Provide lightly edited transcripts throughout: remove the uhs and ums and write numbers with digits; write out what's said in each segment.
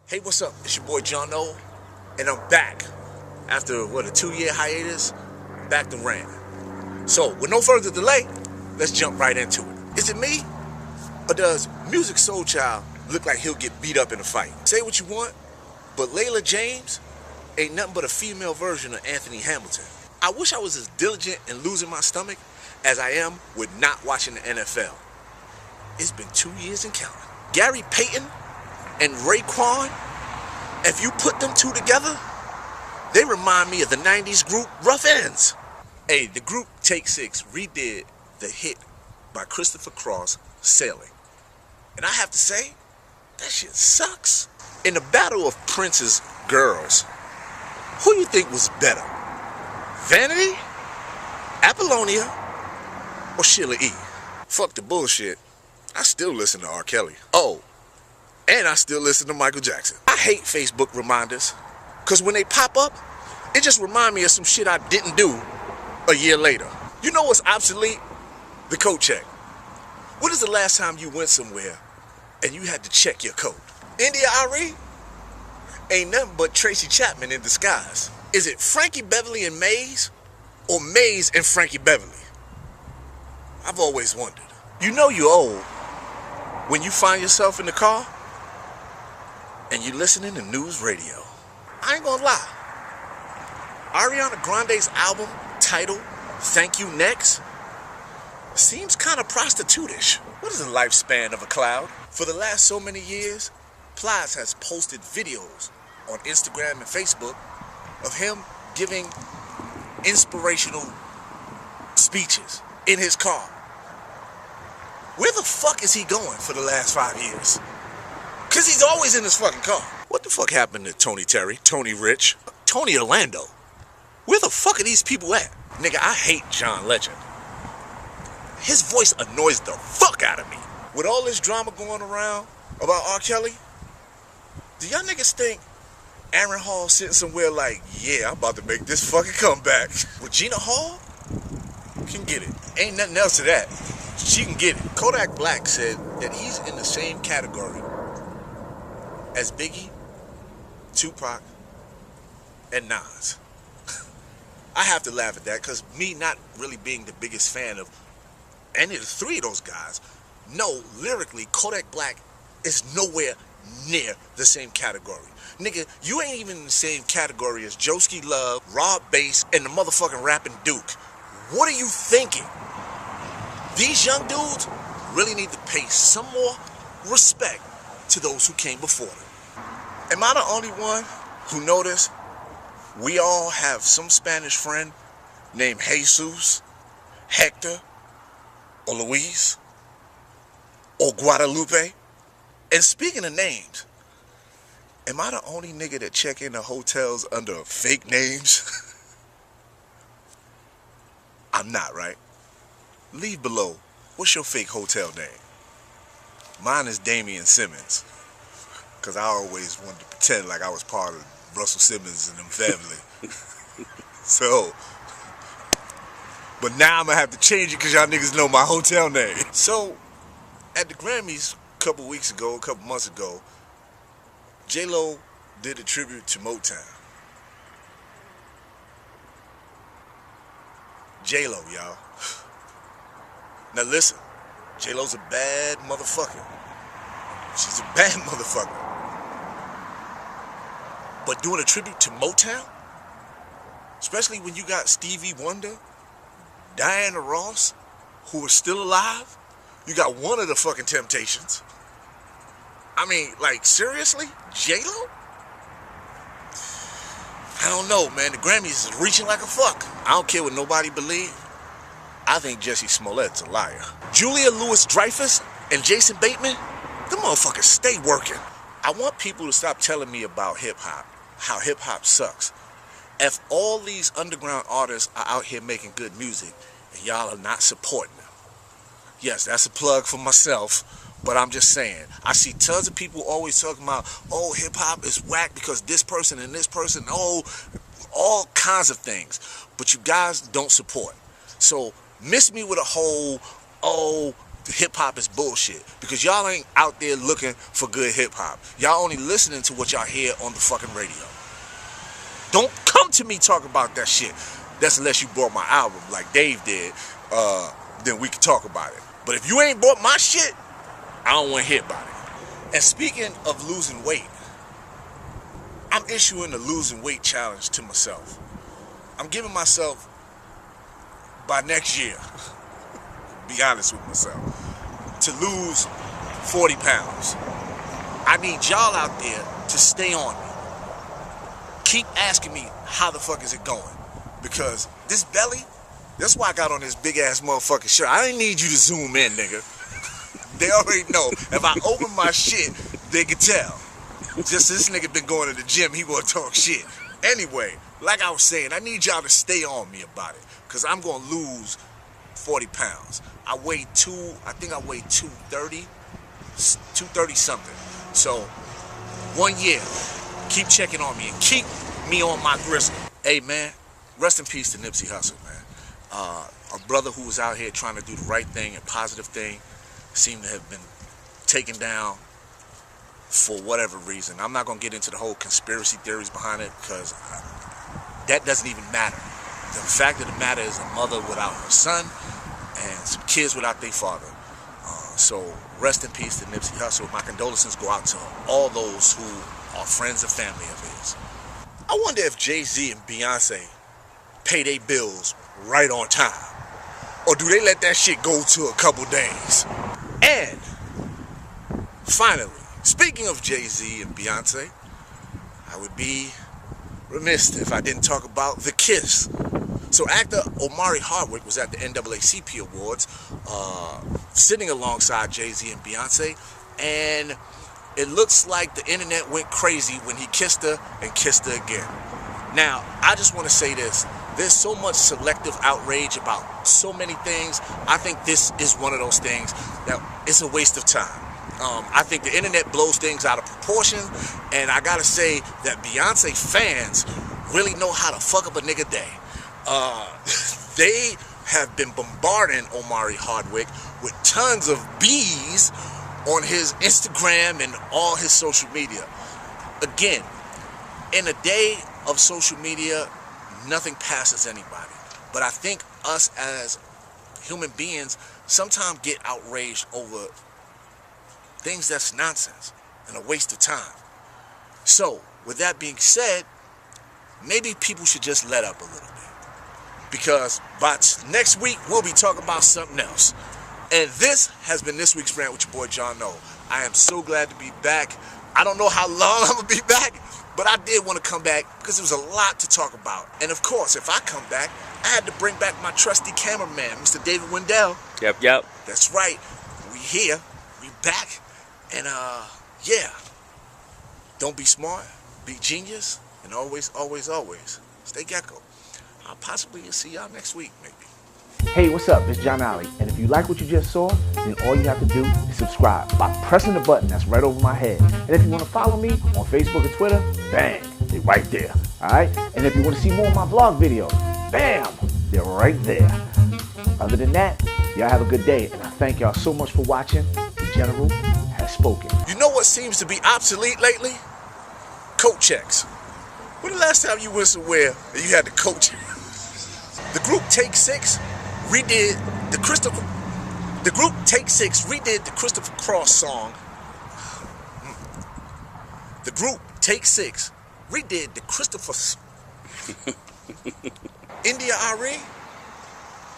Hey, what's up? It's your boy JohnOllie, and I'm back after, a 2-year hiatus, back to Rant. So, with no further delay, let's jump right into it. Is it me, or does Music Soul Child look like he'll get beat up in a fight? Say what you want, but Layla James ain't nothing but a female version of Anthony Hamilton. I wish I was as diligent in losing my stomach as I am with not watching the NFL. It's been 2 years and counting. Gary Payton and Raekwon, if you put them two together, they remind me of the 90s group Rough Ends. Hey, the group Take 6 redid the hit by Christopher Cross, Sailing. And I have to say, that shit sucks. In the battle of Prince's girls, who you think was better? Vanity, Apollonia, or Sheila E? Fuck the bullshit. I still listen to R. Kelly. Oh, and I still listen to Michael Jackson. I hate Facebook reminders, because when they pop up, it just reminds me of some shit I didn't do a year later. You know what's obsolete? The coat check. When is the last time you went somewhere and you had to check your coat? India Ari? Ain't nothing but Tracy Chapman in disguise. Is it Frankie Beverly and Maze, or Maze and Frankie Beverly? I've always wondered. You know you're old when you find yourself in the car and you're listening to news radio. I ain't gonna lie. Ariana Grande's album titled Thank You Next seems kind of prostitutish. What is the lifespan of a cloud? For the last so many years, Plies has posted videos on Instagram and Facebook of him giving inspirational speeches in his car. Where the fuck is he going for the last 5 years? Cause he's always in his fucking car. What the fuck happened to Tony Terry, Tony Rich, Tony Orlando? Where the fuck are these people at? Nigga, I hate John Legend. His voice annoys the fuck out of me. With all this drama going around about R. Kelly, do y'all niggas think Aaron Hall sitting somewhere like, yeah, I'm about to make this fucking comeback? Regina Hall can get it. Ain't nothing else to that. She can get it. Kodak Black said that he's in the same category as Biggie, Tupac, and Nas. I have to laugh at that because me not really being the biggest fan of any of the three of those guys, no, lyrically, Kodak Black is nowhere near the same category. Nigga, you ain't even in the same category as Joski Love, Rob Bass, and the motherfucking rapping Duke. What are you thinking? These young dudes really need to pay some more respect to those who came before them. Am I the only one who noticed we all have some Spanish friend named Jesus, Hector, or Luis, or Guadalupe? And speaking of names, am I the only nigga that check into hotels under fake names? I'm not, right? Leave below. What's your fake hotel name? Mine is Damian Simmons, because I always wanted to pretend like I was part of Russell Simmons and them family. So, but now I'm going to have to change it because y'all niggas know my hotel name. So, at the Grammys a couple months ago, J-Lo did a tribute to Motown. J-Lo, y'all. Now listen, J-Lo's a bad motherfucker. She's a bad motherfucker. But doing a tribute to Motown, especially when you got Stevie Wonder, Diana Ross, who are still alive, you got one of the fucking Temptations. I mean, like, seriously? J-Lo? I don't know, man. The Grammys is reaching like a fuck. I don't care what nobody believes. I think Jussie Smollett's a liar. Julia Louis-Dreyfus and Jason Bateman, them motherfuckers stay working. I want people to stop telling me about hip-hop, how hip-hop sucks. If all these underground artists are out here making good music and y'all are not supporting them. Yes, that's a plug for myself, but I'm just saying. I see tons of people always talking about, oh, hip-hop is whack because this person and this person, oh, all kinds of things. But you guys don't support. So miss me with a whole, oh, hip-hop is bullshit. Because y'all ain't out there looking for good hip-hop. Y'all only listening to what y'all hear on the fucking radio. Don't come to me talking about that shit. That's unless you bought my album like Dave did. Then we can talk about it. But if you ain't bought my shit, I don't want to hear about it. And speaking of losing weight, I'm issuing a losing weight challenge to myself. I'm giving myself, by next year, be honest with myself, to lose 40 pounds. I need y'all out there to stay on me. Keep asking me how the fuck is it going. Because this belly, that's why I got on this big ass motherfucking shirt. I didn't need you to zoom in, nigga. They already know. If I open my shit, they can tell. Just this nigga been going to the gym, he wanna talk shit. Anyway, like I was saying, I need y'all to stay on me about it. Cause I'm gonna lose 40 pounds. I think I weigh 230 something. So, 1 year, keep checking on me and keep me on my gristle. Hey man, rest in peace to Nipsey Hussle, man. A brother who was out here trying to do the right thing and positive thing seemed to have been taken down for whatever reason. I'm not going to get into the whole conspiracy theories behind it because that doesn't even matter. The fact of the matter is a mother without her son and some kids without their father. So rest in peace to Nipsey Hussle. My condolences go out to all those who are friends and family of his. I wonder if Jay-Z and Beyonce pay their bills right on time. Or do they let that shit go to a couple days? And finally, speaking of Jay-Z and Beyonce, I would be remiss if I didn't talk about The Kiss. So actor Omari Hardwick was at the NAACP Awards, sitting alongside Jay-Z and Beyonce, and it looks like the internet went crazy when he kissed her and kissed her again. Now, I just want to say this. There's so much selective outrage about so many things. I think this is one of those things that it's a waste of time. I think the internet blows things out of proportion, and I gotta say that Beyonce fans really know how to fuck up a nigga day. They have been bombarding Omari Hardwick with tons of bees on his Instagram and all his social media. Again, in a day of social media, nothing passes anybody. But I think us as human beings sometimes get outraged over things that's nonsense and a waste of time. So, with that being said, maybe people should just let up a little bit. Because by next week, we'll be talking about something else. And this has been this week's Rant with your boy JohnOllie. I am so glad to be back. I don't know how long I'm going to be back, but I did want to come back because there was a lot to talk about. And of course, if I come back, I had to bring back my trusty cameraman, Mr. David Wendell. Yep. That's right. We here. We back. And, yeah. Don't be smart. Be genius. And always, always, always stay Gecko. I'll possibly see y'all next week, maybe. Hey, what's up? It's JohnOllie. And if you like what you just saw, then all you have to do is subscribe by pressing the button that's right over my head. And if you want to follow me on Facebook and Twitter, bang, they're right there. All right? And if you want to see more of my vlog videos, bam, they're right there. Other than that, y'all have a good day. And I thank y'all so much for watching. The General has spoken. You know what seems to be obsolete lately? Coat checks. When the last time you went somewhere and you had the coat check? The group Take 6 redid the Christopher Cross song. The group Take 6 redid the Christopher India Ari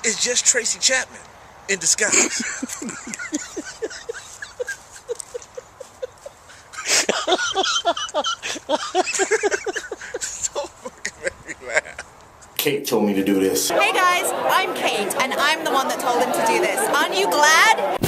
is just Tracy Chapman in disguise. Don't fucking make me laugh. Kate told me to do this. Hey guys, I'm Kate, and I'm the one that told him to do this. Aren't you glad?